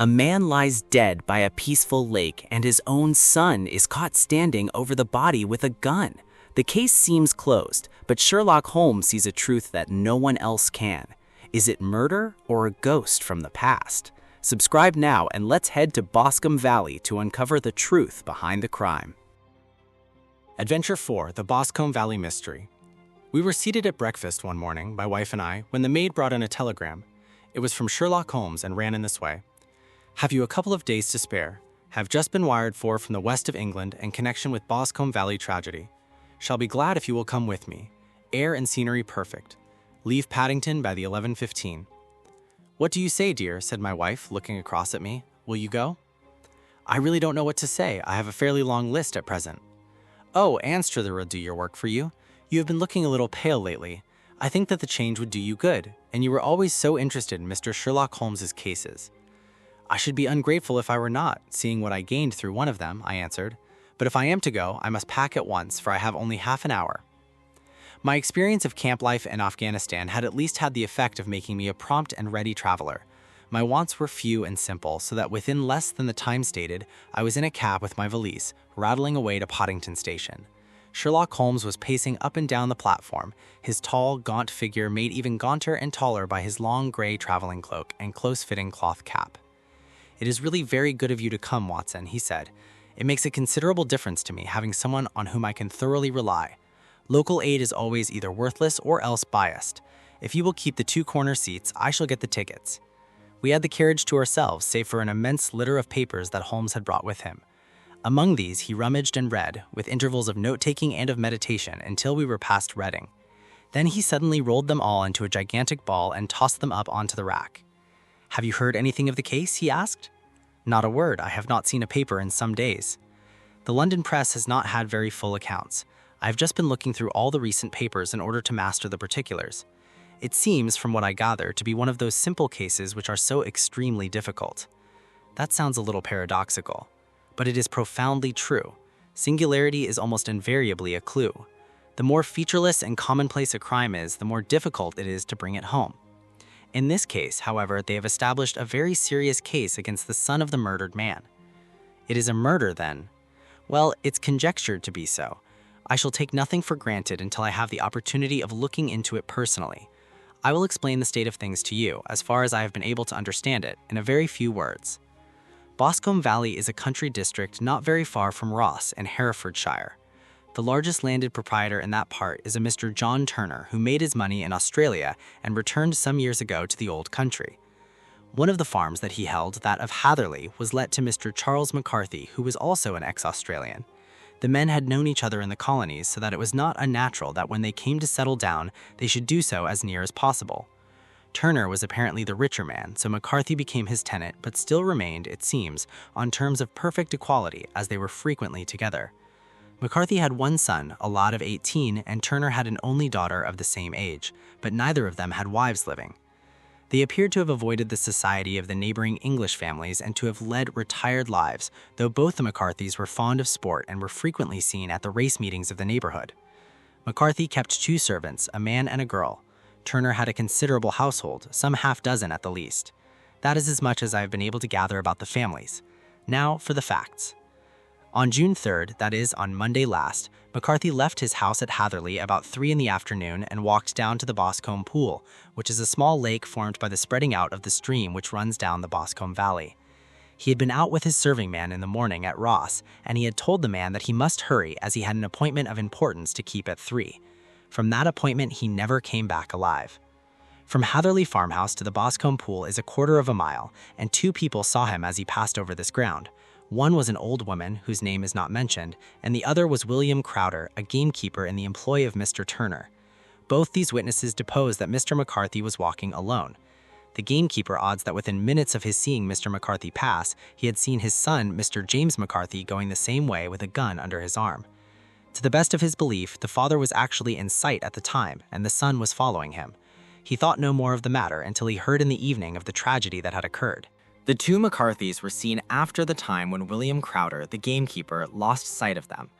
A man lies dead by a peaceful lake and his own son is caught standing over the body with a gun. The case seems closed, but Sherlock Holmes sees a truth that no one else can. Is it murder or a ghost from the past? Subscribe now and let's head to Boscombe Valley to uncover the truth behind the crime. Adventure 4, the Boscombe Valley Mystery. We were seated at breakfast one morning, my wife and I, when the maid brought in a telegram. It was from Sherlock Holmes and ran in this way. Have you a couple of days to spare? Have just been wired for from the west of England in connection with Boscombe Valley tragedy. Shall be glad if you will come with me. Air and scenery perfect. Leave Paddington by the 11:15. What do you say, dear? Said my wife, looking across at me. Will you go? I really don't know what to say. I have a fairly long list at present. Oh, Anstruther will do your work for you. You have been looking a little pale lately. I think that the change would do you good, and you were always so interested in Mr. Sherlock Holmes's cases. I should be ungrateful if I were not, seeing what I gained through one of them, I answered. But if I am to go, I must pack at once, for I have only half an hour. My experience of camp life in Afghanistan had at least had the effect of making me a prompt and ready traveler. My wants were few and simple, so that within less than the time stated, I was in a cab with my valise, rattling away to Paddington Station. Sherlock Holmes was pacing up and down the platform, his tall, gaunt figure made even gaunter and taller by his long gray traveling cloak and close-fitting cloth cap. It is really very good of you to come, Watson, he said. It makes a considerable difference to me having someone on whom I can thoroughly rely. Local aid is always either worthless or else biased. If you will keep the two corner seats, I shall get the tickets. We had the carriage to ourselves, save for an immense litter of papers that Holmes had brought with him. Among these, he rummaged and read, with intervals of note-taking and of meditation, until we were past Reading. Then he suddenly rolled them all into a gigantic ball and tossed them up onto the rack. Have you heard anything of the case? He asked. Not a word. I have not seen a paper in some days. The London press has not had very full accounts. I have just been looking through all the recent papers in order to master the particulars. It seems, from what I gather, to be one of those simple cases which are so extremely difficult. That sounds a little paradoxical, but it is profoundly true. Singularity is almost invariably a clue. The more featureless and commonplace a crime is, the more difficult it is to bring it home. In this case, however, they have established a very serious case against the son of the murdered man. It is a murder, then? Well, it's conjectured to be so. I shall take nothing for granted until I have the opportunity of looking into it personally. I will explain the state of things to you, as far as I have been able to understand it, in a very few words. Boscombe Valley is a country district not very far from Ross in Herefordshire. The largest landed proprietor in that part is a Mr. John Turner, who made his money in Australia and returned some years ago to the old country. One of the farms that he held, that of Hatherley, was let to Mr. Charles McCarthy, who was also an ex-Australian. The men had known each other in the colonies, so that it was not unnatural that when they came to settle down, they should do so as near as possible. Turner was apparently the richer man, so McCarthy became his tenant, but still remained, it seems, on terms of perfect equality, as they were frequently together. McCarthy had one son, a lad of 18, and Turner had an only daughter of the same age, but neither of them had wives living. They appeared to have avoided the society of the neighboring English families and to have led retired lives, though both the McCarthys were fond of sport and were frequently seen at the race meetings of the neighborhood. McCarthy kept 2 servants, a man and a girl. Turner had a considerable household, some half-dozen at the least. That is as much as I have been able to gather about the families. Now for the facts. On June 3rd, that is, on Monday last, McCarthy left his house at Hatherley about 3 in the afternoon and walked down to the Boscombe Pool, which is a small lake formed by the spreading out of the stream which runs down the Boscombe Valley. He had been out with his serving man in the morning at Ross, and he had told the man that he must hurry as he had an appointment of importance to keep at 3. From that appointment, he never came back alive. From Hatherley farmhouse to the Boscombe Pool is a quarter of a mile, and 2 people saw him as he passed over this ground. One was an old woman, whose name is not mentioned, and the other was William Crowder, a gamekeeper in the employ of Mr. Turner. Both these witnesses deposed that Mr. McCarthy was walking alone. The gamekeeper odds that within minutes of his seeing Mr. McCarthy pass, he had seen his son, Mr. James McCarthy, going the same way with a gun under his arm. To the best of his belief, the father was actually in sight at the time, and the son was following him. He thought no more of the matter until he heard in the evening of the tragedy that had occurred. The 2 McCarthys were seen after the time when William Crowder, the gamekeeper, lost sight of them.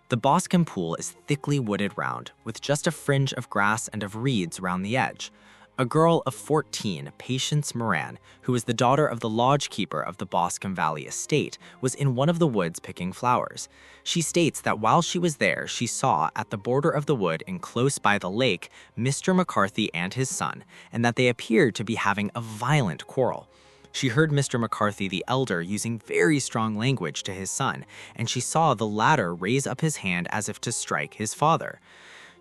The Boscombe Pool is thickly wooded round, with just a fringe of grass and of reeds round the edge. A girl of 14, Patience Moran, who was the daughter of the lodge keeper of the Boscombe Valley estate, was in one of the woods picking flowers. She states that while she was there, she saw, at the border of the wood and close by the lake, Mr. McCarthy and his son, and that they appeared to be having a violent quarrel. She heard Mr. McCarthy the elder using very strong language to his son, and she saw the latter raise up his hand as if to strike his father.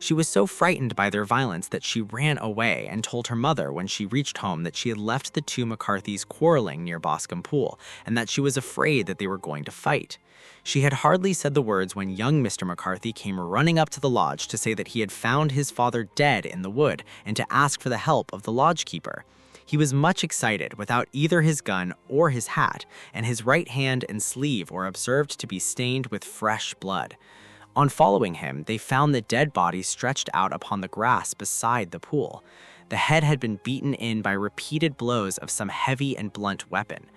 She was so frightened by their violence that she ran away and told her mother when she reached home that she had left the two McCarthys quarreling near Boscombe Pool and that she was afraid that they were going to fight. She had hardly said the words when young Mr. McCarthy came running up to the lodge to say that he had found his father dead in the wood and to ask for the help of the lodge keeper. He was much excited without either his gun or his hat, and his right hand and sleeve were observed to be stained with fresh blood. On following him, they found the dead body stretched out upon the grass beside the pool. The head had been beaten in by repeated blows of some heavy and blunt weapon.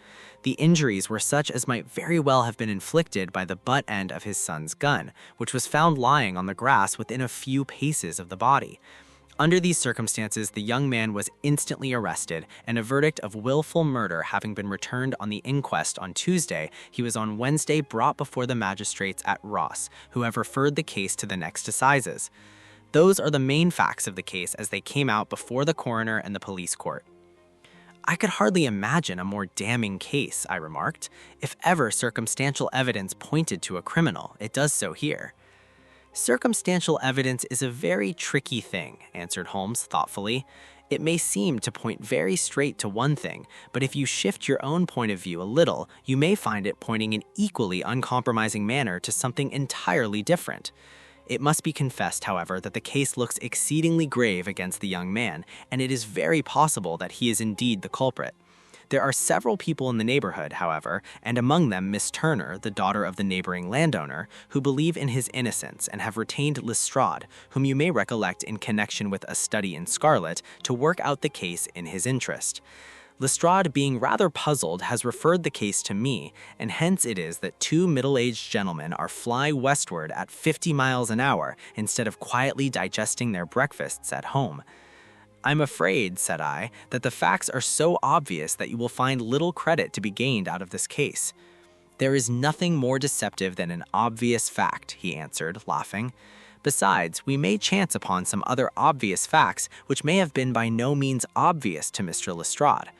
The injuries were such as might very well have been inflicted by the butt end of his son's gun, which was found lying on the grass within a few paces of the body. Under these circumstances, the young man was instantly arrested, and a verdict of willful murder having been returned on the inquest on Tuesday, he was on Wednesday brought before the magistrates at Ross, who have referred the case to the next assizes. Those are the main facts of the case as they came out before the coroner and the police court. I could hardly imagine a more damning case, I remarked. If ever circumstantial evidence pointed to a criminal, it does so here. Circumstantial evidence is a very tricky thing, answered Holmes thoughtfully. It may seem to point very straight to one thing, but if you shift your own point of view a little, you may find it pointing in equally uncompromising manner to something entirely different. It must be confessed, however, that the case looks exceedingly grave against the young man, and it is very possible that he is indeed the culprit. There are several people in the neighborhood, however, and among them Miss Turner, the daughter of the neighboring landowner, who believe in his innocence and have retained Lestrade, whom you may recollect in connection with A Study in Scarlet, to work out the case in his interest. Lestrade, being rather puzzled, has referred the case to me, and hence it is that two middle-aged gentlemen are fly westward at 50 miles an hour instead of quietly digesting their breakfasts at home. I'm afraid, said I, that the facts are so obvious that you will find little credit to be gained out of this case. There is nothing more deceptive than an obvious fact, he answered, laughing. Besides, we may chance upon some other obvious facts which may have been by no means obvious to Mr. Lestrade.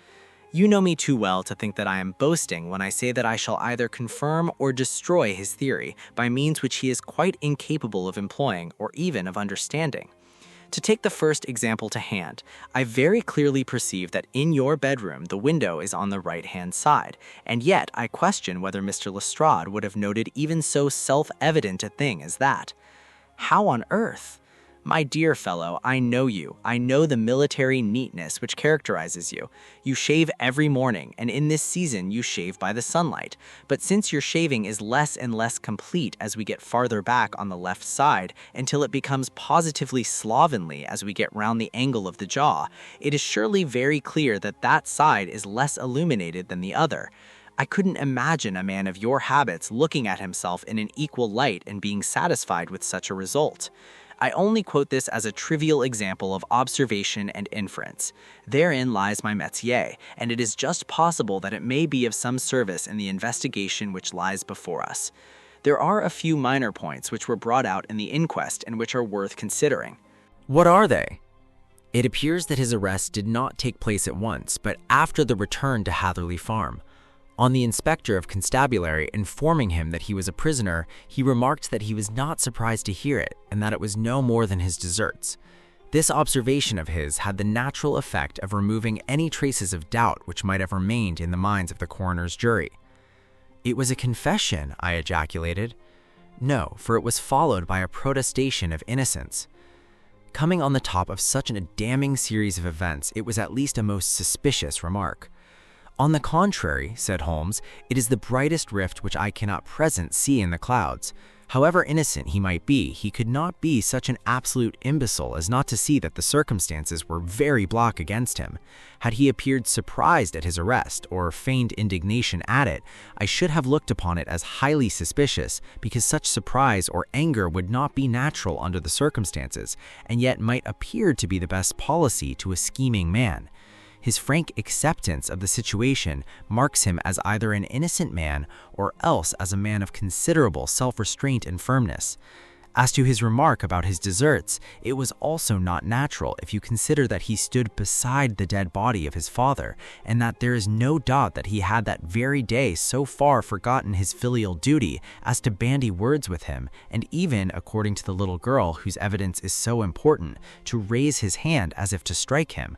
You know me too well to think that I am boasting when I say that I shall either confirm or destroy his theory by means which he is quite incapable of employing or even of understanding. To take the first example to hand, I very clearly perceive that in your bedroom the window is on the right-hand side, and yet I question whether Mr. Lestrade would have noted even so self-evident a thing as that. How on earth? My dear fellow, I know you. I know the military neatness which characterizes you. You shave every morning, and in this season you shave by the sunlight. But since your shaving is less and less complete as we get farther back on the left side, until it becomes positively slovenly as we get round the angle of the jaw, it is surely very clear that that side is less illuminated than the other. I couldn't imagine a man of your habits looking at himself in an equal light and being satisfied with such a result. I only quote this as a trivial example of observation and inference. Therein lies my métier, and it is just possible that it may be of some service in the investigation which lies before us. There are a few minor points which were brought out in the inquest and which are worth considering. What are they? It appears that his arrest did not take place at once, but after the return to Hatherley Farm. On the inspector of constabulary informing him that he was a prisoner, he remarked that he was not surprised to hear it, and that it was no more than his deserts. This observation of his had the natural effect of removing any traces of doubt which might have remained in the minds of the coroner's jury. "It was a confession," I ejaculated. "No, for it was followed by a protestation of innocence." Coming on the top of such a damning series of events, it was at least a most suspicious remark. "On the contrary," said Holmes, "it is the brightest rift which I cannot present see in the clouds. However innocent he might be, he could not be such an absolute imbecile as not to see that the circumstances were very black against him. Had he appeared surprised at his arrest, or feigned indignation at it, I should have looked upon it as highly suspicious, because such surprise or anger would not be natural under the circumstances, and yet might appear to be the best policy to a scheming man. His frank acceptance of the situation marks him as either an innocent man or else as a man of considerable self-restraint and firmness. As to his remark about his deserts, it was also not natural if you consider that he stood beside the dead body of his father, and that there is no doubt that he had that very day so far forgotten his filial duty as to bandy words with him, and even, according to the little girl whose evidence is so important, to raise his hand as if to strike him.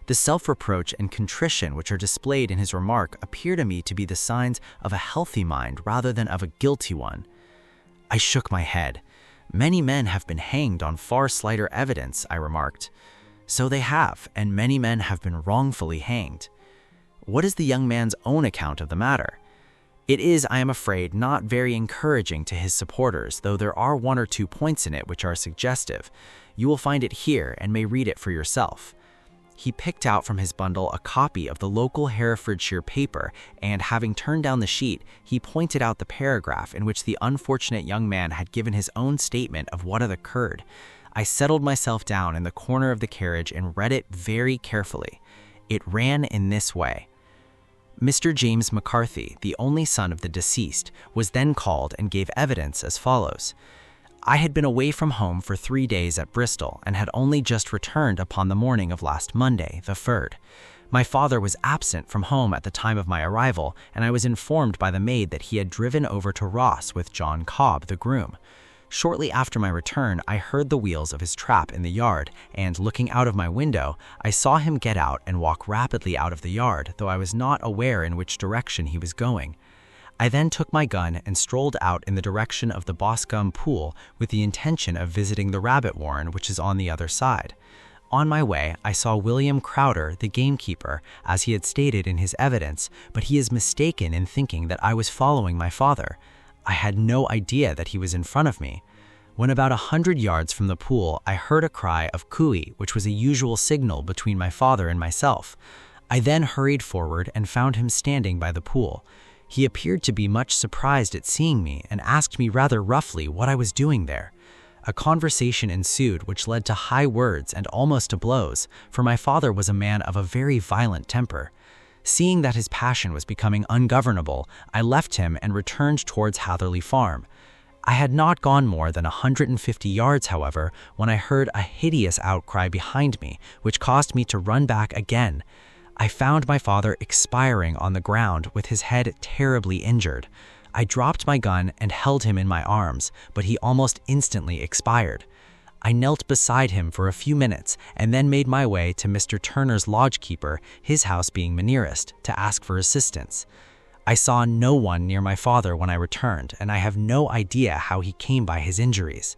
The self-reproach and contrition which are displayed in his remark appear to me to be the signs of a healthy mind rather than of a guilty one. I shook my head. Many men have been hanged on far slighter evidence, I remarked. So they have, and many men have been wrongfully hanged. What is the young man's own account of the matter? It is, I am afraid, not very encouraging to his supporters, though there are one or two points in it which are suggestive. You will find it here and may read it for yourself. He picked out from his bundle a copy of the local Herefordshire paper, and having turned down the sheet, he pointed out the paragraph in which the unfortunate young man had given his own statement of what had occurred. I settled myself down in the corner of the carriage and read it very carefully. It ran in this way. Mr. James McCarthy, the only son of the deceased, was then called and gave evidence as follows. I had been away from home for 3 days at Bristol and had only just returned upon the morning of last Monday, the 3rd. My father was absent from home at the time of my arrival, and I was informed by the maid that he had driven over to Ross with John Cobb, the groom. Shortly after my return, I heard the wheels of his trap in the yard, and looking out of my window, I saw him get out and walk rapidly out of the yard, though I was not aware in which direction he was going. I then took my gun and strolled out in the direction of the Boscombe Pool with the intention of visiting the rabbit warren which is on the other side. On my way, I saw William Crowder, the gamekeeper, as he had stated in his evidence, but he is mistaken in thinking that I was following my father. I had no idea that he was in front of me. When about 100 yards from the pool, I heard a cry of cooey, which was a usual signal between my father and myself. I then hurried forward and found him standing by the pool. He appeared to be much surprised at seeing me and asked me rather roughly what I was doing there. A conversation ensued which led to high words and almost to blows, for my father was a man of a very violent temper. Seeing that his passion was becoming ungovernable, I left him and returned towards Hatherley Farm. I had not gone more than 150 yards, however, when I heard a hideous outcry behind me, which caused me to run back again. I found my father expiring on the ground with his head terribly injured. I dropped my gun and held him in my arms, but he almost instantly expired. I knelt beside him for a few minutes and then made my way to Mr. Turner's lodge-keeper, his house being the nearest, to ask for assistance. I saw no one near my father when I returned, and I have no idea how he came by his injuries.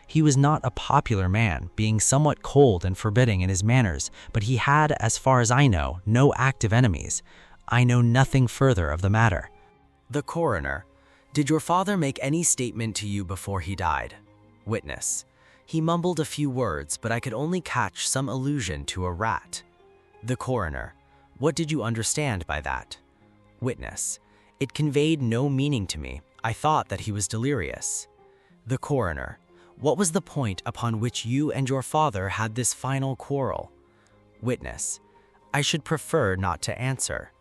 He was not a popular man, being somewhat cold and forbidding in his manners, but he had, as far as I know, no active enemies. I know nothing further of the matter. The coroner. Did your father make any statement to you before he died? Witness. He mumbled a few words, but I could only catch some allusion to a rat. The coroner. What did you understand by that? Witness. It conveyed no meaning to me. I thought that he was delirious. The coroner. What was the point upon which you and your father had this final quarrel? Witness. I should prefer not to answer.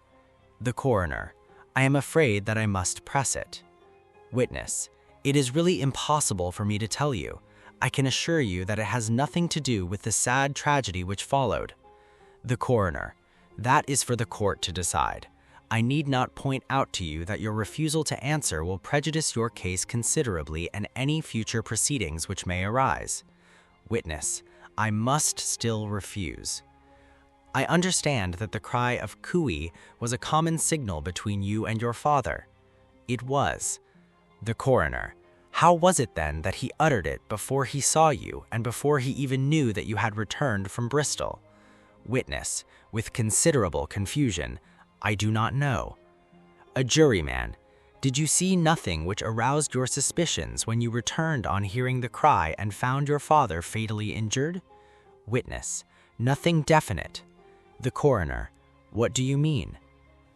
The coroner. I am afraid that I must press it. Witness. It is really impossible for me to tell you. I can assure you that it has nothing to do with the sad tragedy which followed. The coroner. That is for the court to decide. I need not point out to you that your refusal to answer will prejudice your case considerably in any future proceedings which may arise. Witness. I must still refuse. I understand that the cry of cooey was a common signal between you and your father. It was. The coroner. How was it then that he uttered it before he saw you and before he even knew that you had returned from Bristol? Witness. With considerable confusion. I do not know. A juryman. Did you see nothing which aroused your suspicions when you returned on hearing the cry and found your father fatally injured? Witness: nothing definite. The coroner: what do you mean?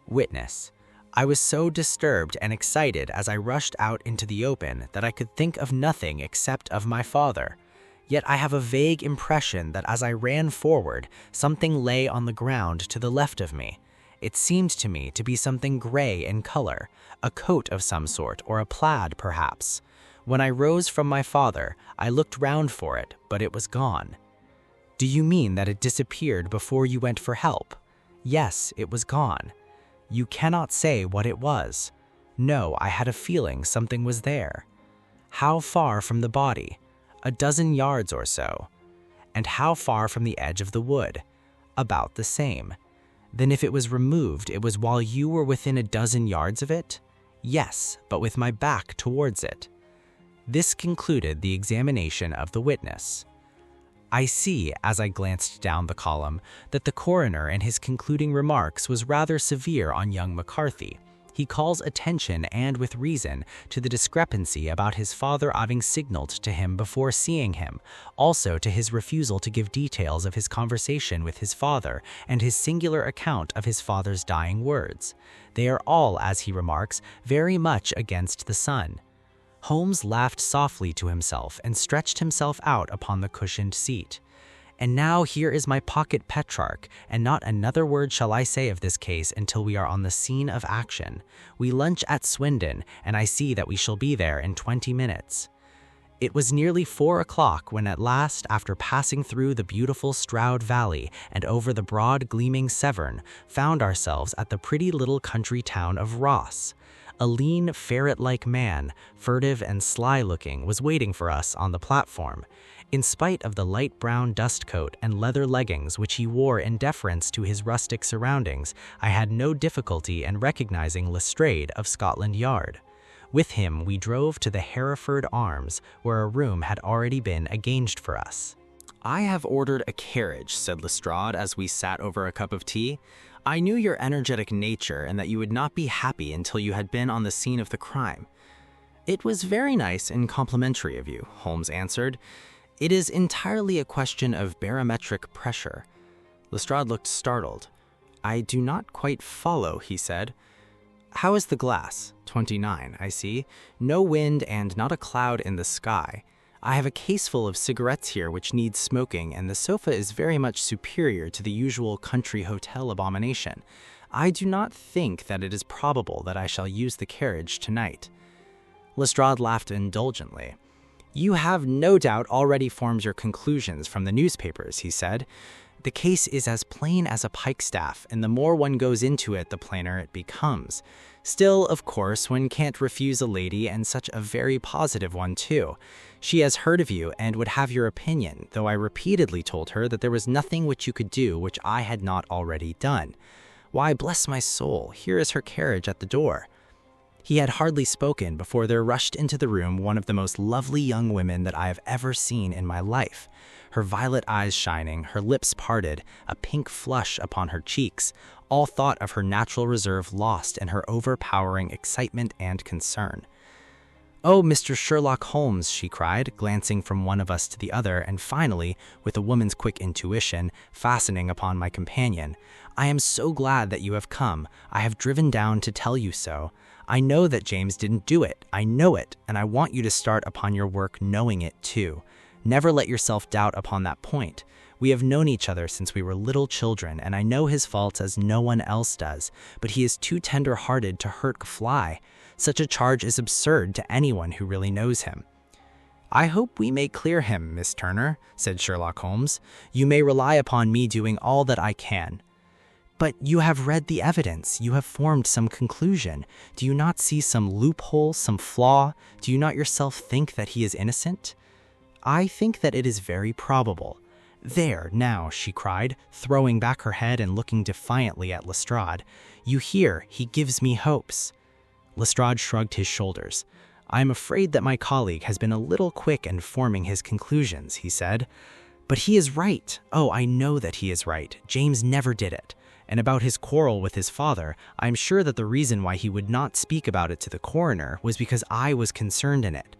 Witness: I was so disturbed and excited as I rushed out into the open that I could think of nothing except of my father. Yet I have a vague impression that as I ran forward, something lay on the ground to the left of me. It seemed to me to be something gray in color, a coat of some sort, or a plaid perhaps. When I rose from my father, I looked round for it, but it was gone. Do you mean that it disappeared before you went for help? Yes, it was gone. You cannot say what it was. No, I had a feeling something was there. How far from the body? A dozen yards or so. And how far from the edge of the wood? About the same. Then if it was removed, it was while you were within a dozen yards of it? Yes, but with my back towards it. This concluded the examination of the witness. I see, as I glanced down the column, that the coroner in his concluding remarks was rather severe on young McCarthy. He calls attention, and with reason, to the discrepancy about his father having signaled to him before seeing him, also to his refusal to give details of his conversation with his father, and his singular account of his father's dying words. They are all, as he remarks, very much against the son. Holmes laughed softly to himself and stretched himself out upon the cushioned seat. And now here is my pocket Petrarch, and not another word shall I say of this case until we are on the scene of action. We lunch at Swindon, and I see that we shall be there in 20 minutes. It was nearly 4 o'clock when at last, after passing through the beautiful Stroud Valley and over the broad gleaming Severn, found ourselves at the pretty little country town of Ross. A lean, ferret-like man, furtive and sly-looking, was waiting for us on the platform. In spite of the light brown dust coat and leather leggings which he wore in deference to his rustic surroundings, I had no difficulty in recognizing Lestrade of Scotland Yard. With him we drove to the Hereford Arms, where a room had already been engaged for us. "I have ordered a carriage," said Lestrade as we sat over a cup of tea. "I knew your energetic nature and that you would not be happy until you had been on the scene of the crime." "It was very nice and complimentary of you," Holmes answered. "It is entirely a question of barometric pressure." Lestrade looked startled. "I do not quite follow," he said. "How is the glass?" 29, I see. "No wind and not a cloud in the sky. I have a case full of cigarettes here which needs smoking, and the sofa is very much superior to the usual country hotel abomination. I do not think that it is probable that I shall use the carriage tonight." Lestrade laughed indulgently. "You have no doubt already formed your conclusions from the newspapers," he said. "The case is as plain as a pikestaff, and the more one goes into it, the plainer it becomes. Still, of course, one can't refuse a lady, and such a very positive one, too. She has heard of you and would have your opinion, though I repeatedly told her that there was nothing which you could do which I had not already done. Why, bless my soul, here is her carriage at the door." He had hardly spoken before there rushed into the room one of the most lovely young women that I have ever seen in my life. Her violet eyes shining, her lips parted, a pink flush upon her cheeks, all thought of her natural reserve lost in her overpowering excitement and concern. "Oh, Mr. Sherlock Holmes," she cried, glancing from one of us to the other, and finally, with a woman's quick intuition, fastening upon my companion, "I am so glad that you have come. I have driven down to tell you so. I know that James didn't do it. I know it, and I want you to start upon your work knowing it too. Never let yourself doubt upon that point. We have known each other since we were little children, and I know his faults as no one else does, but he is too tender-hearted to hurt a fly. Such a charge is absurd to anyone who really knows him." "I hope we may clear him, Miss Turner," said Sherlock Holmes. "You may rely upon me doing all that I can." "But you have read the evidence. You have formed some conclusion. Do you not see some loophole, some flaw? Do you not yourself think that he is innocent?" "I think that it is very probable." "There, now," she cried, throwing back her head and looking defiantly at Lestrade. "You hear, he gives me hopes." Lestrade shrugged his shoulders. "I am afraid that my colleague has been a little quick in forming his conclusions," he said. "But he is right. Oh, I know that he is right. James never did it. And about his quarrel with his father, I'm sure that the reason why he would not speak about it to the coroner was because I was concerned in it."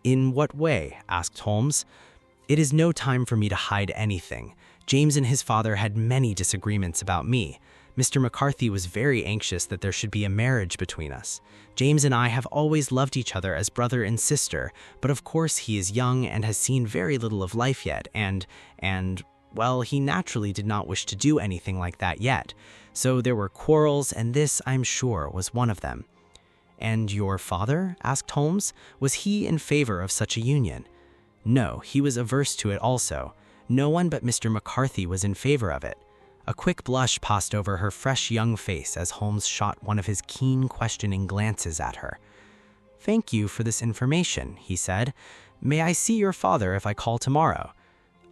"In what way?" asked Holmes. "It is no time for me to hide anything. James and his father had many disagreements about me. Mr. McCarthy was very anxious that there should be a marriage between us. James and I have always loved each other as brother and sister, but of course he is young and has seen very little of life yet, well, he naturally did not wish to do anything like that yet. So there were quarrels, and this, I'm sure, was one of them." "And your father?" asked Holmes. "Was he in favor of such a union?" "No, he was averse to it also. No one but Mr. McCarthy was in favor of it." A quick blush passed over her fresh young face as Holmes shot one of his keen, questioning glances at her. "Thank you for this information," he said. "May I see your father if I call tomorrow?"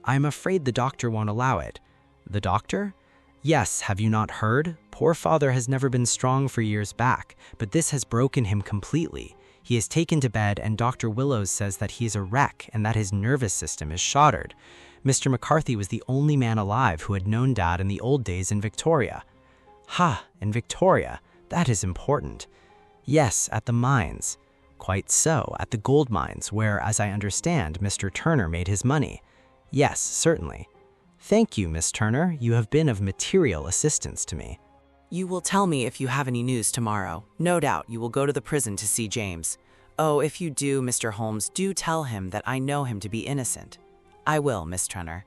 "I'm afraid the doctor won't allow it." "The doctor?" "Yes, have you not heard? Poor father has never been strong for years back, but this has broken him completely. He is taken to bed, and Dr. Willows says that he is a wreck and that his nervous system is shattered. Mr. McCarthy was the only man alive who had known Dad in the old days in Victoria." "Ha, in Victoria. That is important." "Yes, at the mines." "Quite so, at the gold mines, where, as I understand, Mr. Turner made his money." "Yes, certainly." "Thank you, Miss Turner. You have been of material assistance to me." You will tell me if you have any news tomorrow. No doubt you will go to the prison to see James. Oh, if you do, Mr. Holmes, do tell him that I know him to be innocent." "I will, Miss Turner.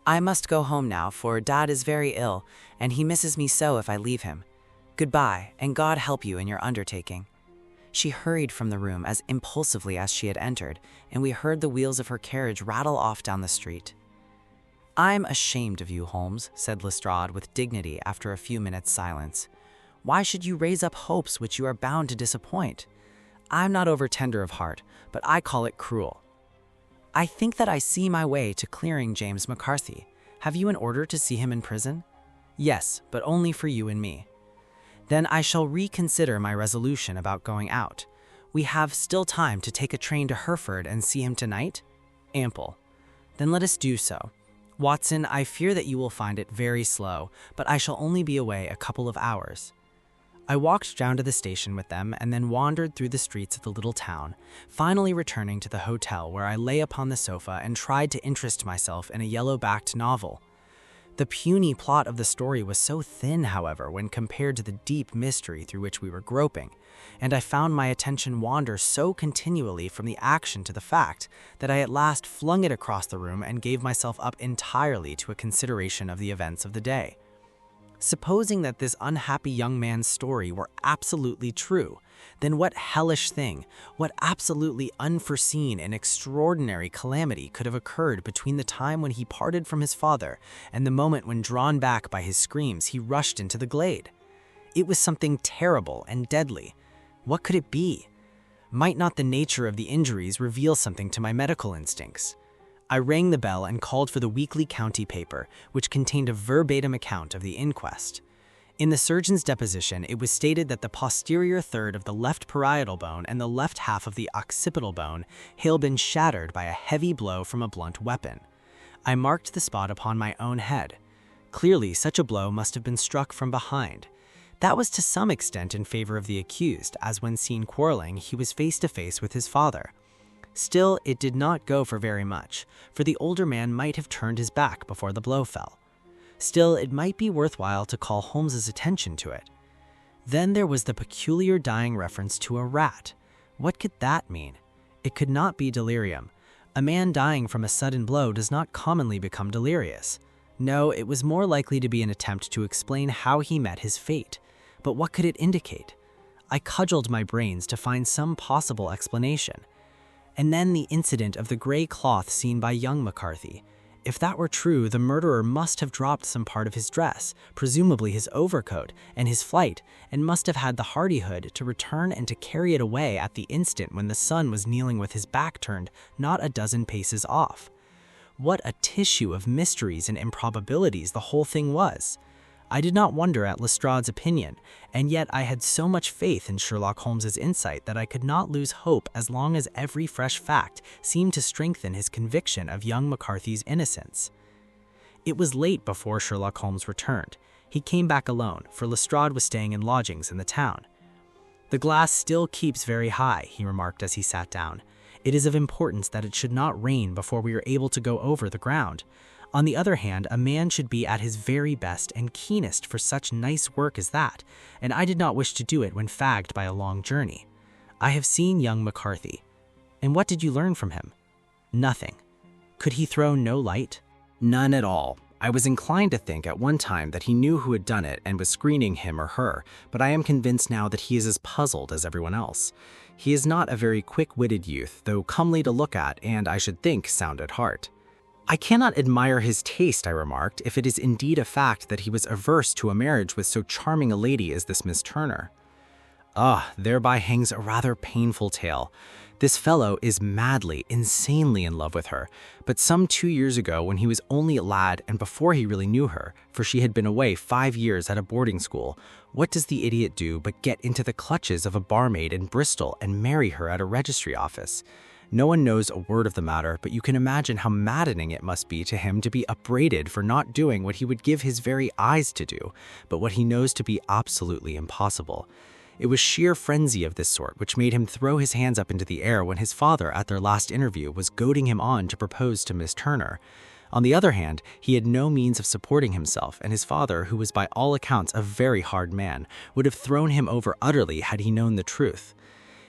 I must go home now, for Dad is very ill, and he misses me so if I leave him. Goodbye, and God help you in your undertaking." She hurried from the room as impulsively as she had entered, and we heard the wheels of her carriage rattle off down the street. "I'm ashamed of you, Holmes," said Lestrade with dignity after a few minutes' silence. "Why should you raise up hopes which you are bound to disappoint? I'm not over tender of heart, but I call it cruel. I think that I see my way to clearing James McCarthy. Have you an order to see him in prison?" "Yes, but only for you and me." "Then I shall reconsider my resolution about going out. We have still time to take a train to Hereford and see him tonight?" "Ample." "Then let us do so. Watson, I fear that you will find it very slow, but I shall only be away a couple of hours." I walked down to the station with them and then wandered through the streets of the little town, finally returning to the hotel where I lay upon the sofa and tried to interest myself in a yellow-backed novel. The puny plot of the story was so thin, however, when compared to the deep mystery through which we were groping, and I found my attention wander so continually from the action to the fact that I at last flung it across the room and gave myself up entirely to a consideration of the events of the day. Supposing that this unhappy young man's story were absolutely true, then what hellish thing, what absolutely unforeseen and extraordinary calamity could have occurred between the time when he parted from his father and the moment when, drawn back by his screams, he rushed into the glade? It was something terrible and deadly. What could it be? Might not the nature of the injuries reveal something to my medical instincts? I rang the bell and called for the weekly county paper, which contained a verbatim account of the inquest. In the surgeon's deposition, it was stated that the posterior third of the left parietal bone and the left half of the occipital bone had been shattered by a heavy blow from a blunt weapon. I marked the spot upon my own head. Clearly, such a blow must have been struck from behind. That was to some extent in favor of the accused, as when seen quarreling, he was face to face with his father. Still, it did not go for very much, for the older man might have turned his back before the blow fell. Still, it might be worthwhile to call Holmes's attention to it. Then there was the peculiar dying reference to a rat. What could that mean? It could not be delirium. A man dying from a sudden blow does not commonly become delirious. No, it was more likely to be an attempt to explain how he met his fate. But what could it indicate? I cudgeled my brains to find some possible explanation. And then the incident of the gray cloth seen by young McCarthy. If that were true, the murderer must have dropped some part of his dress, presumably his overcoat, and his flight, and must have had the hardihood to return and to carry it away at the instant when the son was kneeling with his back turned not a dozen paces off. What a tissue of mysteries and improbabilities the whole thing was! I did not wonder at Lestrade's opinion, and yet I had so much faith in Sherlock Holmes's insight that I could not lose hope as long as every fresh fact seemed to strengthen his conviction of young McCarthy's innocence. It was late before Sherlock Holmes returned. He came back alone, for Lestrade was staying in lodgings in the town. "The glass still keeps very high," he remarked as he sat down. "It is of importance that it should not rain before we are able to go over the ground. On the other hand, a man should be at his very best and keenest for such nice work as that, and I did not wish to do it when fagged by a long journey. I have seen young McCarthy." "And what did you learn from him?" "Nothing." "Could he throw no light?" None at all. I was inclined to think at one time that he knew who had done it and was screening him or her, but I am convinced now that he is as puzzled as everyone else. He is not a very quick-witted youth, though comely to look at and, I should think, sound at heart. "I cannot admire his taste," I remarked, "if it is indeed a fact that he was averse to a marriage with so charming a lady as this Miss Turner." "Ah, thereby hangs a rather painful tale. This fellow is madly, insanely in love with her, but some 2 years ago when he was only a lad and before he really knew her, for she had been away 5 years at a boarding school, what does the idiot do but get into the clutches of a barmaid in Bristol and marry her at a registry office? No one knows a word of the matter, but you can imagine how maddening it must be to him to be upbraided for not doing what he would give his very eyes to do, but what he knows to be absolutely impossible. It was sheer frenzy of this sort which made him throw his hands up into the air when his father, at their last interview, was goading him on to propose to Miss Turner. On the other hand, he had no means of supporting himself, and his father, who was by all accounts a very hard man, would have thrown him over utterly had he known the truth.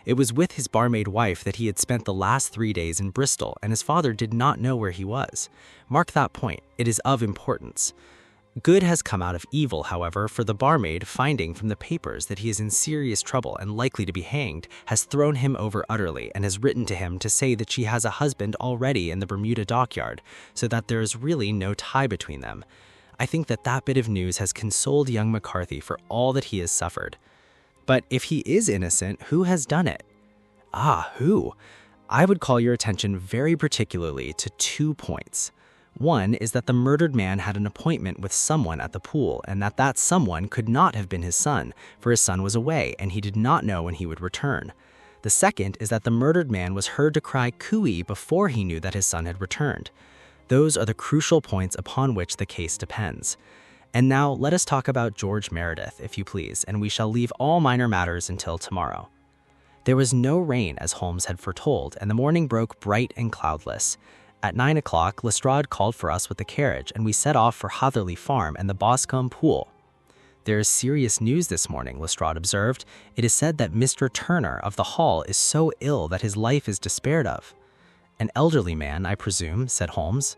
It was with his barmaid wife that he had spent the last 3 days in Bristol, and his father did not know where he was. Mark that point. It is of importance. Good has come out of evil, however, for the barmaid, finding from the papers that he is in serious trouble and likely to be hanged, has thrown him over utterly and has written to him to say that she has a husband already in the Bermuda dockyard, so that there is really no tie between them. I think that that bit of news has consoled young McCarthy for all that he has suffered. But if he is innocent, who has done it? Ah, who? I would call your attention very particularly to 2 points. One is that the murdered man had an appointment with someone at the pool, and that someone could not have been his son, for his son was away, and he did not know when he would return. The second is that the murdered man was heard to cry cooey before he knew that his son had returned. Those are the crucial points upon which the case depends. And now let us talk about George Meredith, if you please, and we shall leave all minor matters until tomorrow. There was no rain, as Holmes had foretold, and the morning broke bright and cloudless. At 9 o'clock, Lestrade called for us with the carriage, and we set off for Hatherley Farm and the Boscombe Pool. "There is serious news this morning," Lestrade observed. "It is said that Mr. Turner of the Hall is so ill that his life is despaired of." "An elderly man, I presume," said Holmes.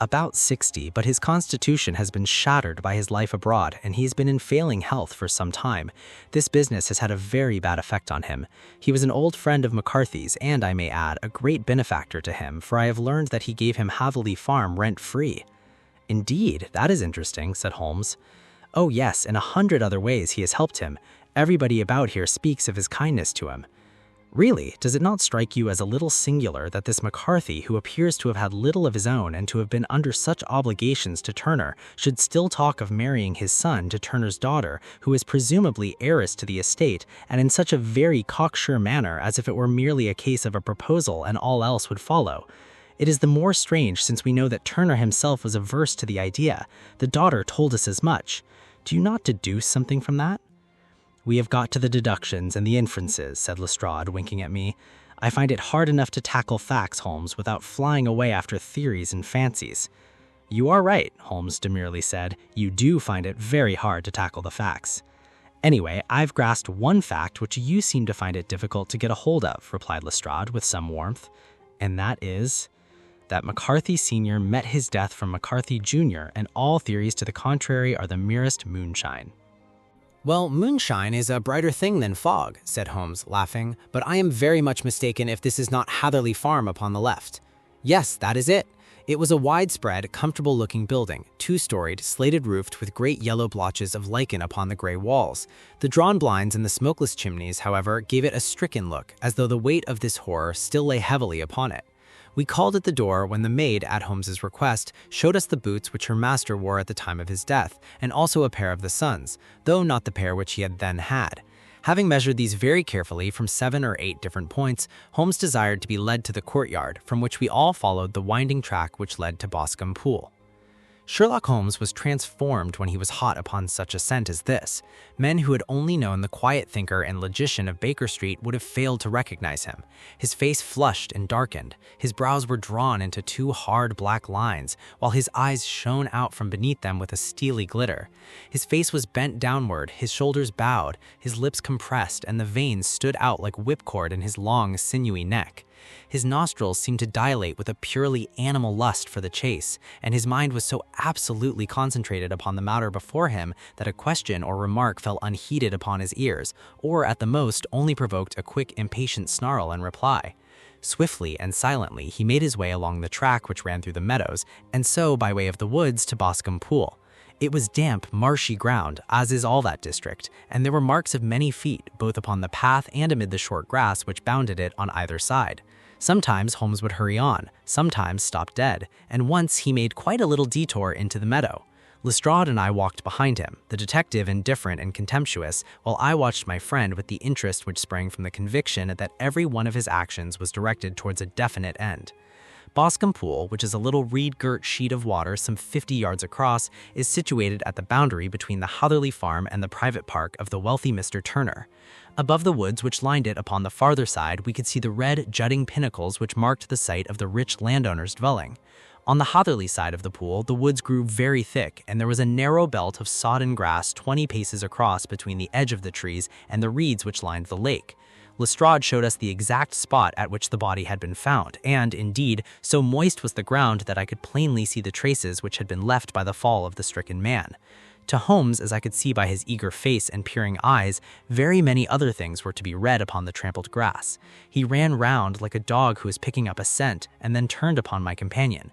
"About 60, but his constitution has been shattered by his life abroad, and he has been in failing health for some time. This business has had a very bad effect on him. He was an old friend of McCarthy's, and, I may add, a great benefactor to him, for I have learned that he gave him Hatherley Farm rent-free." "Indeed, that is interesting," said Holmes. "Oh yes, in 100 other ways he has helped him. Everybody about here speaks of his kindness to him." "Really, does it not strike you as a little singular that this McCarthy, who appears to have had little of his own and to have been under such obligations to Turner, should still talk of marrying his son to Turner's daughter, who is presumably heiress to the estate, and in such a very cocksure manner as if it were merely a case of a proposal and all else would follow? It is the more strange since we know that Turner himself was averse to the idea. The daughter told us as much. Do you not deduce something from that?" "We have got to the deductions and the inferences," said Lestrade, winking at me. "I find it hard enough to tackle facts, Holmes, without flying away after theories and fancies." "You are right," Holmes demurely said. "You do find it very hard to tackle the facts." "Anyway, I've grasped one fact which you seem to find it difficult to get a hold of," replied Lestrade with some warmth. "And that is?" "That McCarthy Sr. met his death from McCarthy Jr., and all theories to the contrary are the merest moonshine." "Well, moonshine is a brighter thing than fog," said Holmes, laughing, "but I am very much mistaken if this is not Hatherley Farm upon the left." "Yes, that is it. It was a widespread, comfortable-looking building, 2-storied, slated-roofed with great yellow blotches of lichen upon the gray walls. The drawn blinds and the smokeless chimneys, however, gave it a stricken look, as though the weight of this horror still lay heavily upon it. We called at the door when the maid, at Holmes's request, showed us the boots which her master wore at the time of his death, and also a pair of the son's, though not the pair which he had then had. Having measured these very carefully from 7 or 8 different points, Holmes desired to be led to the courtyard, from which we all followed the winding track which led to Boscombe Pool. Sherlock Holmes was transformed when he was hot upon such a scent as this. Men who had only known the quiet thinker and logician of Baker Street would have failed to recognize him. His face flushed and darkened. His brows were drawn into two hard black lines, while his eyes shone out from beneath them with a steely glitter. His face was bent downward, his shoulders bowed, his lips compressed, and the veins stood out like whipcord in his long, sinewy neck. His nostrils seemed to dilate with a purely animal lust for the chase, and his mind was so absolutely concentrated upon the matter before him that a question or remark fell unheeded upon his ears, or at the most only provoked a quick, impatient snarl in reply. Swiftly and silently he made his way along the track which ran through the meadows, and so by way of the woods to Boscombe Pool. It was damp, marshy ground, as is all that district, and there were marks of many feet, both upon the path and amid the short grass which bounded it on either side. Sometimes Holmes would hurry on, sometimes stop dead, and once he made quite a little detour into the meadow. Lestrade and I walked behind him, the detective indifferent and contemptuous, while I watched my friend with the interest which sprang from the conviction that every one of his actions was directed towards a definite end. Boscombe Pool, which is a little reed-girt sheet of water some 50 yards across, is situated at the boundary between the Hatherley farm and the private park of the wealthy Mr. Turner. Above the woods which lined it upon the farther side, we could see the red, jutting pinnacles which marked the site of the rich landowner's dwelling. On the Hatherley side of the pool, the woods grew very thick, and there was a narrow belt of sodden grass 20 paces across between the edge of the trees and the reeds which lined the lake. Lestrade showed us the exact spot at which the body had been found, and, indeed, so moist was the ground that I could plainly see the traces which had been left by the fall of the stricken man. To Holmes, as I could see by his eager face and peering eyes, very many other things were to be read upon the trampled grass. He ran round like a dog who is picking up a scent, and then turned upon my companion.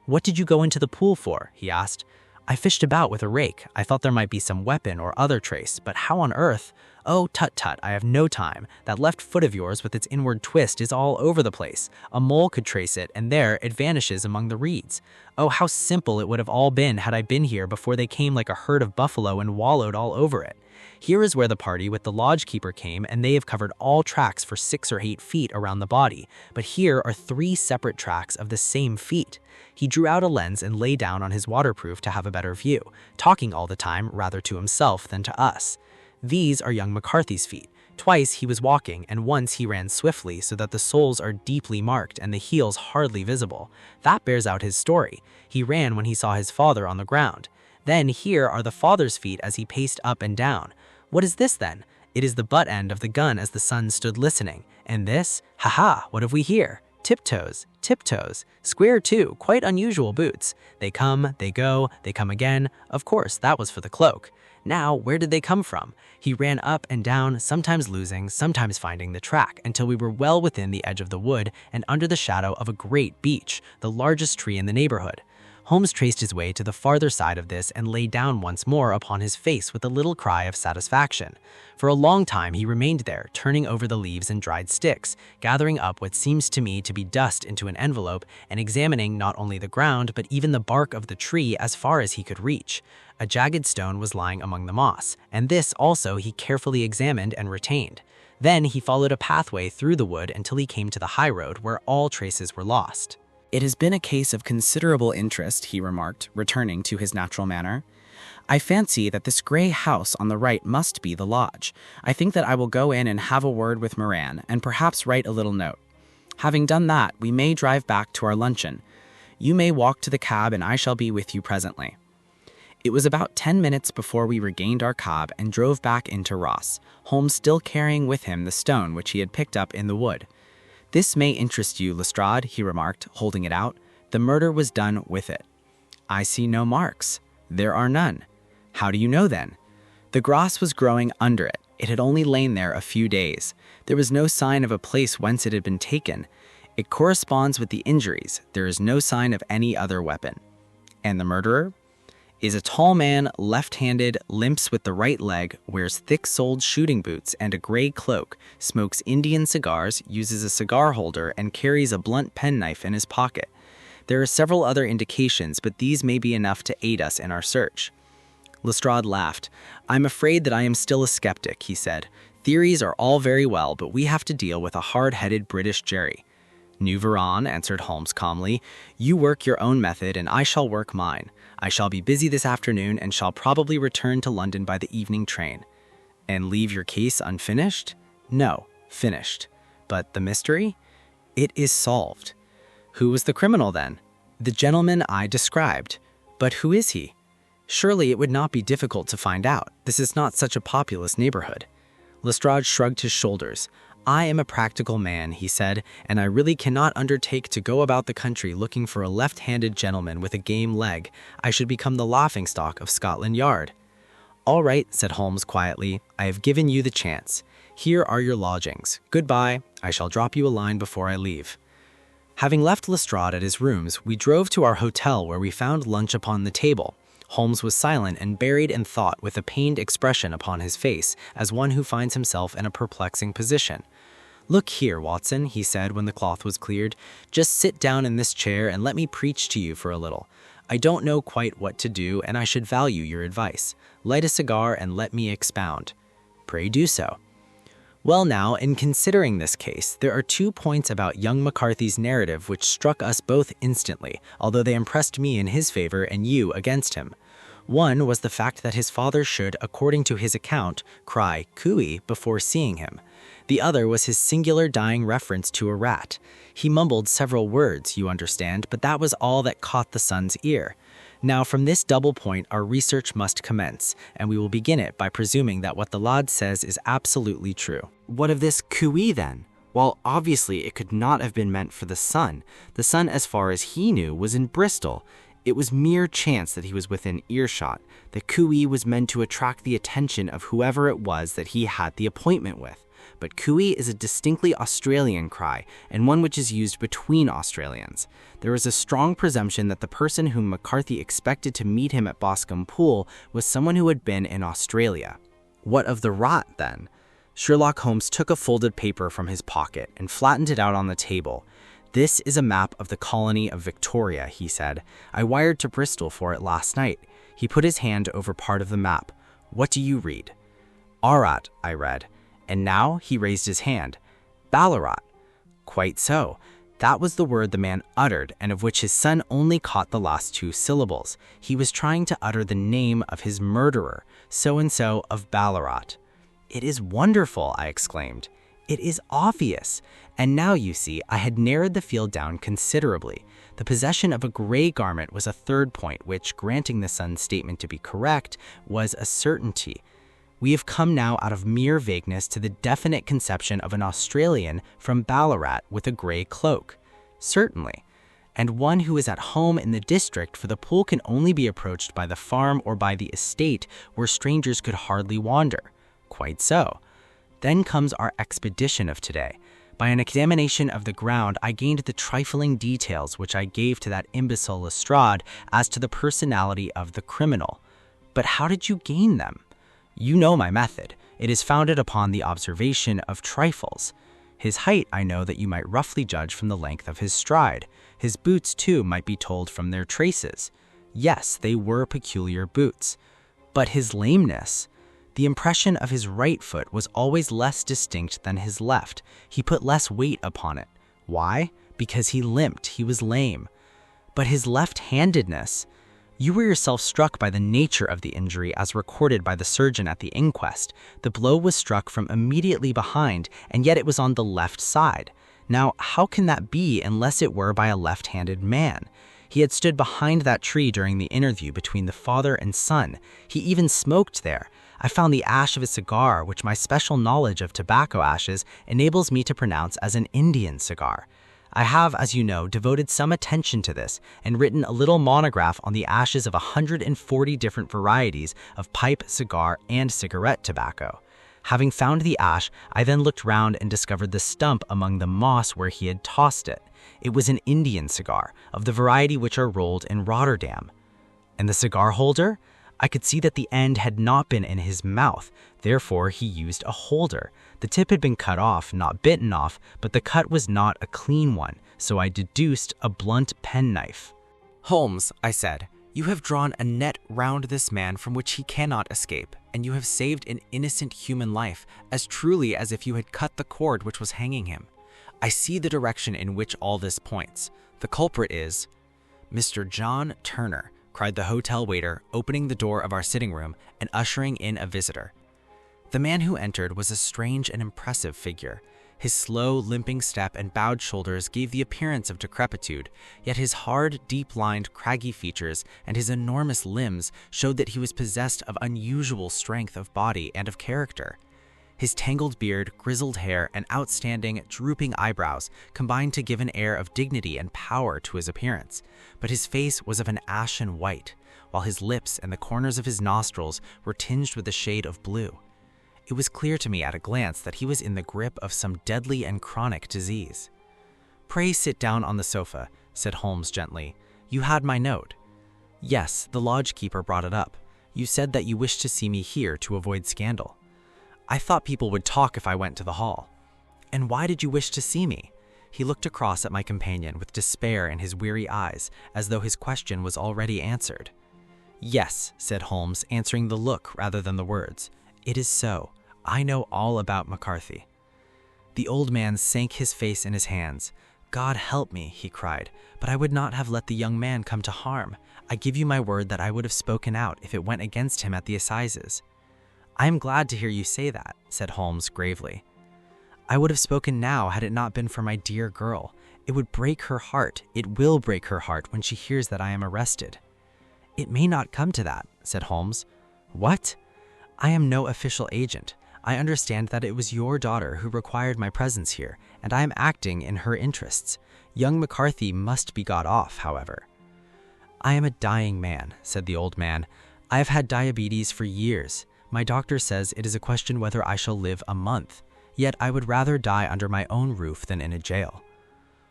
"What did you go into the pool for?" he asked. "I fished about with a rake. I thought there might be some weapon or other trace, but how on earth—" "Oh, tut-tut, I have no time. That left foot of yours with its inward twist is all over the place. A mole could trace it, and there it vanishes among the reeds. Oh, how simple it would have all been had I been here before they came like a herd of buffalo and wallowed all over it. Here is where the party with the lodge-keeper came, and they have covered all tracks for 6 or 8 feet around the body, but here are 3 separate tracks of the same feet." He drew out a lens and lay down on his waterproof to have a better view, talking all the time rather to himself than to us. "These are young McCarthy's feet. Twice he was walking, and once he ran swiftly so that the soles are deeply marked and the heels hardly visible. That bears out his story. He ran when he saw his father on the ground. Then here are the father's feet as he paced up and down. What is this then? It is the butt end of the gun as the son stood listening. And this? Ha-ha, what have we here? Tiptoes, tiptoes, square too, quite unusual boots. They come, they go, they come again. Of course, that was for the cloak. Now, where did they come from? He ran up and down, sometimes losing, sometimes finding the track, until we were well within the edge of the wood and under the shadow of a great beech, the largest tree in the neighborhood. Holmes traced his way to the farther side of this and lay down once more upon his face with a little cry of satisfaction. For a long time he remained there, turning over the leaves and dried sticks, gathering up what seems to me to be dust into an envelope, and examining not only the ground but even the bark of the tree as far as he could reach. A jagged stone was lying among the moss, and this also he carefully examined and retained. Then he followed a pathway through the wood until he came to the high road where all traces were lost. "It has been a case of considerable interest," he remarked, returning to his natural manner. "I fancy that this gray house on the right must be the lodge. I think that I will go in and have a word with Moran, and perhaps write a little note. Having done that, we may drive back to our luncheon. You may walk to the cab, and I shall be with you presently." It was about 10 minutes before we regained our cab and drove back into Ross, Holmes still carrying with him the stone which he had picked up in the wood. "This may interest you, Lestrade," he remarked, holding it out. "The murder was done with it." "I see no marks." "There are none." "How do you know, then?" "The grass was growing under it. It had only lain there a few days. There was no sign of a place whence it had been taken. It corresponds with the injuries. There is no sign of any other weapon." "And the murderer?" "Is a tall man, left-handed, limps with the right leg, wears thick-soled shooting boots and a gray cloak, smokes Indian cigars, uses a cigar holder, and carries a blunt penknife in his pocket. There are several other indications, but these may be enough to aid us in our search." Lestrade laughed. "I'm afraid that I am still a skeptic," he said. "Theories are all very well, but we have to deal with a hard-headed British jury." "Nous verrons," answered Holmes calmly. "You work your own method and I shall work mine. I shall be busy this afternoon and shall probably return to London by the evening train." "And leave your case unfinished?" "No, finished." "But the mystery?" "It is solved." "Who was the criminal then?" "The gentleman I described." "But who is he?" "Surely it would not be difficult to find out. This is not such a populous neighborhood." Lestrade shrugged his shoulders. "I am a practical man," he said, "and I really cannot undertake to go about the country looking for a left-handed gentleman with a game leg. I should become the laughingstock of Scotland Yard." "All right," said Holmes quietly. "I have given you the chance. Here are your lodgings. Goodbye. I shall drop you a line before I leave." Having left Lestrade at his rooms, we drove to our hotel where we found lunch upon the table. Holmes was silent and buried in thought with a pained expression upon his face, as one who finds himself in a perplexing position. "Look here, Watson," he said when the cloth was cleared. "Just sit down in this chair and let me preach to you for a little. I don't know quite what to do, and I should value your advice. Light a cigar and let me expound." "Pray do so." "Well now, in considering this case, there are 2 points about young McCarthy's narrative which struck us both instantly, although they impressed me in his favor and you against him. One was the fact that his father should, according to his account, cry cooey before seeing him. The other was his singular dying reference to a rat. He mumbled several words, you understand, but that was all that caught the son's ear. Now, from this double point, our research must commence, and we will begin it by presuming that what the lad says is absolutely true." What of this cooey then? While obviously it could not have been meant for the son, as far as he knew, was in Bristol. It was mere chance that he was within earshot. The cooey was meant to attract the attention of whoever it was that he had the appointment with. But cooey is a distinctly Australian cry, and one which is used between Australians. There is a strong presumption that the person whom McCarthy expected to meet him at Boscombe Pool was someone who had been in Australia. What of the rat, then? Sherlock Holmes took a folded paper from his pocket and flattened it out on the table. "This is a map of the colony of Victoria," he said. "I wired to Bristol for it last night." He put his hand over part of the map. "What do you read?" "Arat," I read. "And now?" He raised his hand. "Ballarat." "Quite so. That was the word the man uttered, and of which his son only caught the last 2 syllables. He was trying to utter the name of his murderer, so-and-so of Ballarat." "It is wonderful," I exclaimed. "It is obvious. And now, you see, I had narrowed the field down considerably. The possession of a gray garment was a third point, which, granting the son's statement to be correct, was a certainty. We have come now out of mere vagueness to the definite conception of an Australian from Ballarat with a gray cloak. Certainly. And one who is at home in the district, for the pool can only be approached by the farm or by the estate where strangers could hardly wander. Quite so. Then comes our expedition of today. By an examination of the ground, I gained the trifling details which I gave to that imbecile Lestrade as to the personality of the criminal. But how did you gain them? You know my method. It is founded upon the observation of trifles. His height I know that you might roughly judge from the length of his stride. His boots, too, might be told from their traces. Yes, they were peculiar boots. But his lameness? The impression of his right foot was always less distinct than his left. He put less weight upon it. Why? Because he limped. He was lame. But his left-handedness? You were yourself struck by the nature of the injury as recorded by the surgeon at the inquest. The blow was struck from immediately behind, and yet it was on the left side. Now, how can that be unless it were by a left-handed man? He had stood behind that tree during the interview between the father and son. He even smoked there. I found the ash of a cigar, which my special knowledge of tobacco ashes enables me to pronounce as an Indian cigar. I have, as you know, devoted some attention to this and written a little monograph on the ashes of 140 different varieties of pipe, cigar, and cigarette tobacco. Having found the ash, I then looked round and discovered the stump among the moss where he had tossed it. It was an Indian cigar, of the variety which are rolled in Rotterdam. And the cigar holder? I could see that the end had not been in his mouth, therefore he used a holder. The tip had been cut off, not bitten off, but the cut was not a clean one, so I deduced a blunt penknife. "Holmes," I said, "you have drawn a net round this man from which he cannot escape, and you have saved an innocent human life, as truly as if you had cut the cord which was hanging him. I see the direction in which all this points. The culprit is Mr. John Turner, cried the hotel waiter, opening the door of our sitting room and ushering in a visitor. The man who entered was a strange and impressive figure. His slow, limping step and bowed shoulders gave the appearance of decrepitude, yet his hard, deep-lined, craggy features and his enormous limbs showed that he was possessed of unusual strength of body and of character. His tangled beard, grizzled hair, and outstanding, drooping eyebrows combined to give an air of dignity and power to his appearance, but his face was of an ashen white, while his lips and the corners of his nostrils were tinged with a shade of blue. It was clear to me at a glance that he was in the grip of some deadly and chronic disease. "Pray sit down on the sofa," said Holmes gently. "You had my note." "Yes, the lodge-keeper brought it up. You said that you wished to see me here to avoid scandal." "I thought people would talk if I went to the hall." "And why did you wish to see me?" He looked across at my companion with despair in his weary eyes, as though his question was already answered. "Yes," said Holmes, answering the look rather than the words. "It is so. I know all about McCarthy." The old man sank his face in his hands. "God help me," he cried, "but I would not have let the young man come to harm. I give you my word that I would have spoken out if it went against him at the assizes." "I am glad to hear you say that," said Holmes gravely. "I would have spoken now had it not been for my dear girl. It would break her heart. It will break her heart when she hears that I am arrested." "It may not come to that," said Holmes. "What?" "I am no official agent. I understand that it was your daughter who required my presence here, and I am acting in her interests. Young McCarthy must be got off, however." "I am a dying man," said the old man. "I have had diabetes for years. My doctor says it is a question whether I shall live a month. Yet I would rather die under my own roof than in a jail."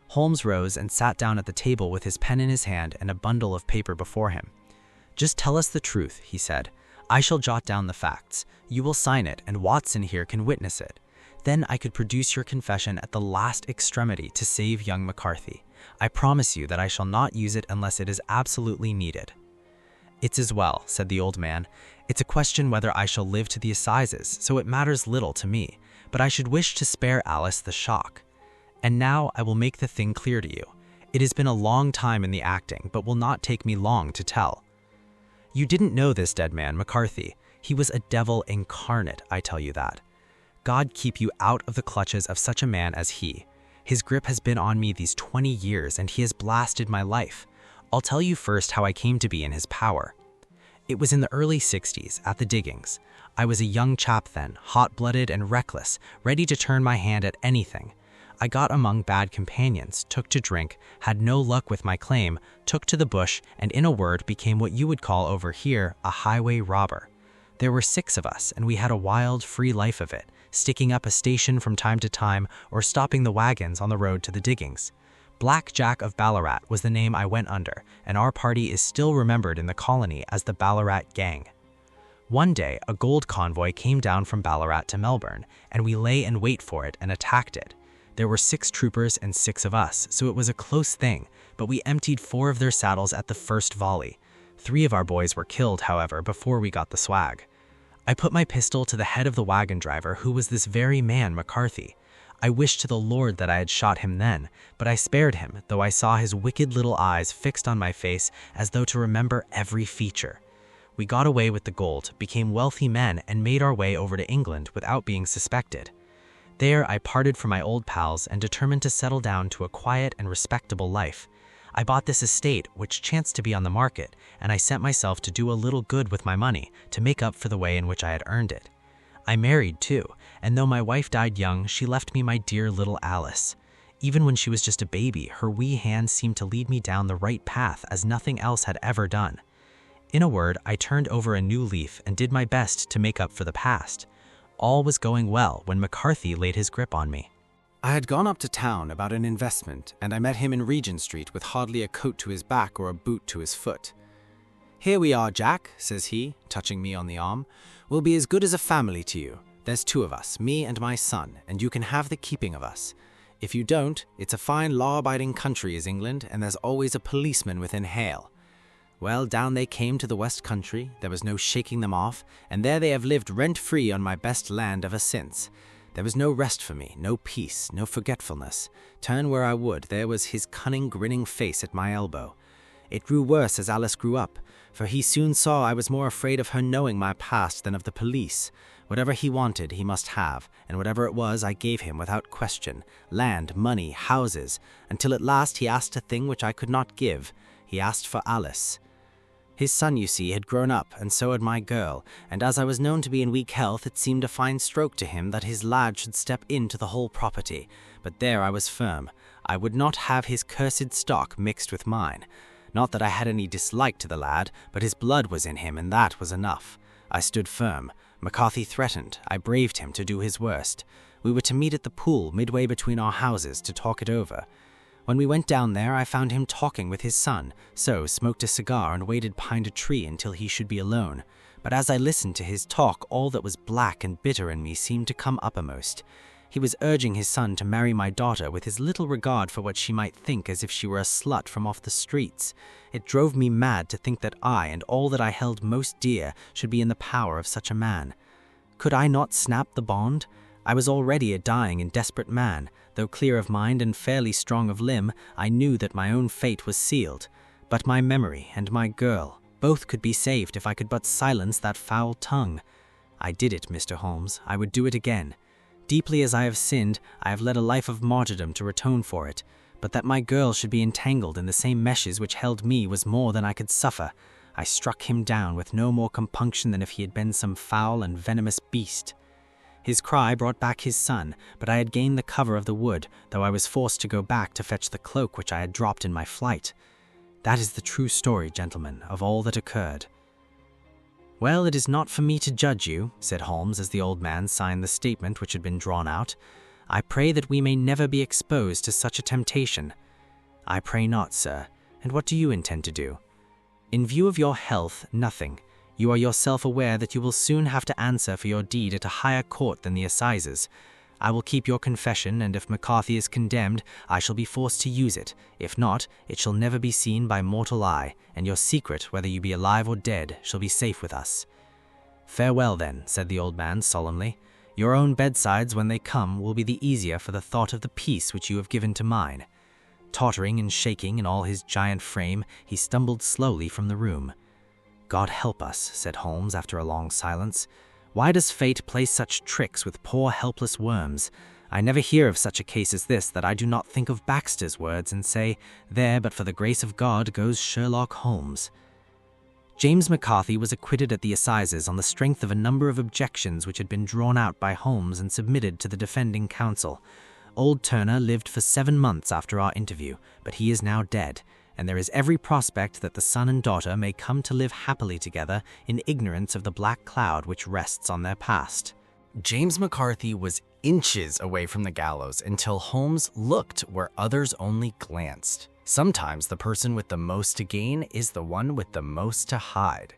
Holmes rose and sat down at the table with his pen in his hand and a bundle of paper before him. "Just tell us the truth," he said. "I shall jot down the facts. You will sign it, and Watson here can witness it. Then I could produce your confession at the last extremity to save young McCarthy. I promise you that I shall not use it unless it is absolutely needed." "It's as well," said the old man. "It's a question whether I shall live to the assizes, so it matters little to me, but I should wish to spare Alice the shock. And now I will make the thing clear to you. It has been a long time in the acting, but will not take me long to tell. You didn't know this dead man, McCarthy. He was a devil incarnate, I tell you that. God keep you out of the clutches of such a man as he. His grip has been on me these 20 years, and he has blasted my life. I'll tell you first how I came to be in his power. It was in the early 60s, at the diggings. I was a young chap then, hot-blooded and reckless, ready to turn my hand at anything. I got among bad companions, took to drink, had no luck with my claim, took to the bush, and in a word became what you would call over here a highway robber. There were 6 of us, and we had a wild, free life of it, sticking up a station from time to time or stopping the wagons on the road to the diggings. Black Jack of Ballarat was the name I went under, and our party is still remembered in the colony as the Ballarat Gang. One day, a gold convoy came down from Ballarat to Melbourne, and we lay in wait for it and attacked it. There were 6 troopers and 6 of us, so it was a close thing, but we emptied 4 of their saddles at the first volley. 3 of our boys were killed, however, before we got the swag. I put my pistol to the head of the wagon driver, who was this very man, McCarthy. I wished to the Lord that I had shot him then, but I spared him, though I saw his wicked little eyes fixed on my face as though to remember every feature. We got away with the gold, became wealthy men, and made our way over to England without being suspected. There I parted from my old pals and determined to settle down to a quiet and respectable life. I bought this estate, which chanced to be on the market, and I set myself to do a little good with my money to make up for the way in which I had earned it. I married, too, and though my wife died young, she left me my dear little Alice. Even when she was just a baby, her wee hands seemed to lead me down the right path as nothing else had ever done. In a word, I turned over a new leaf and did my best to make up for the past. All was going well when McCarthy laid his grip on me. I had gone up to town about an investment, and I met him in Regent Street with hardly a coat to his back or a boot to his foot. "Here we are, Jack," says he, touching me on the arm. "We'll be as good as a family to you. There's 2 of us, me and my son, and you can have the keeping of us. If you don't, it's a fine law-abiding country is England, and there's always a policeman within hail. Well, down they came to the West Country, there was no shaking them off, and there they have lived rent-free on my best land ever since. There was no rest for me, no peace, no forgetfulness. Turn where I would, there was his cunning, grinning face at my elbow. It grew worse as Alice grew up, for he soon saw I was more afraid of her knowing my past than of the police. Whatever he wanted, he must have, and whatever it was, I gave him without question. Land, money, houses, until at last he asked a thing which I could not give. He asked for Alice. His son, you see, had grown up, and so had my girl, and as I was known to be in weak health, it seemed a fine stroke to him that his lad should step into the whole property. But there I was firm. I would not have his cursed stock mixed with mine. Not that I had any dislike to the lad, but his blood was in him, and that was enough. I stood firm. McCarthy threatened. I braved him to do his worst. We were to meet at the pool midway between our houses to talk it over. When we went down there, I found him talking with his son, so smoked a cigar and waited behind a tree until he should be alone. But as I listened to his talk, all that was black and bitter in me seemed to come uppermost. He was urging his son to marry my daughter with his little regard for what she might think, as if she were a slut from off the streets. It drove me mad to think that I and all that I held most dear should be in the power of such a man. Could I not snap the bond? I was already a dying and desperate man. Though clear of mind and fairly strong of limb, I knew that my own fate was sealed. But my memory and my girl, both could be saved if I could but silence that foul tongue. I did it, Mr. Holmes. I would do it again. Deeply as I have sinned, I have led a life of martyrdom to atone for it. But that my girl should be entangled in the same meshes which held me was more than I could suffer. I struck him down with no more compunction than if he had been some foul and venomous beast. His cry brought back his son, but I had gained the cover of the wood, though I was forced to go back to fetch the cloak which I had dropped in my flight. That is the true story, gentlemen, of all that occurred. "Well, it is not for me to judge you," said Holmes as the old man signed the statement which had been drawn out. "I pray that we may never be exposed to such a temptation." "I pray not, sir. And what do you intend to do?" "In view of your health, nothing. You are yourself aware that you will soon have to answer for your deed at a higher court than the assizes. I will keep your confession, and if McCarthy is condemned, I shall be forced to use it. If not, it shall never be seen by mortal eye, and your secret, whether you be alive or dead, shall be safe with us." "Farewell, then," said the old man solemnly. "Your own bedsides, when they come, will be the easier for the thought of the peace which you have given to mine." Tottering and shaking in all his giant frame, he stumbled slowly from the room. "God help us," said Holmes after a long silence. "Why does fate play such tricks with poor helpless worms? I never hear of such a case as this that I do not think of Baxter's words and say, 'There, but for the grace of God, goes Sherlock Holmes.'" James McCarthy was acquitted at the assizes on the strength of a number of objections which had been drawn out by Holmes and submitted to the defending counsel. Old Turner lived for 7 months after our interview, but he is now dead, and there is every prospect that the son and daughter may come to live happily together in ignorance of the black cloud which rests on their past. James McCarthy was inches away from the gallows until Holmes looked where others only glanced. Sometimes the person with the most to gain is the one with the most to hide.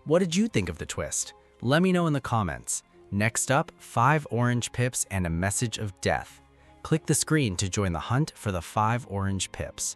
What did you think of the twist? Let me know in the comments. Next up, 5 orange pips and a message of death. Click the screen to join the hunt for the 5 orange pips.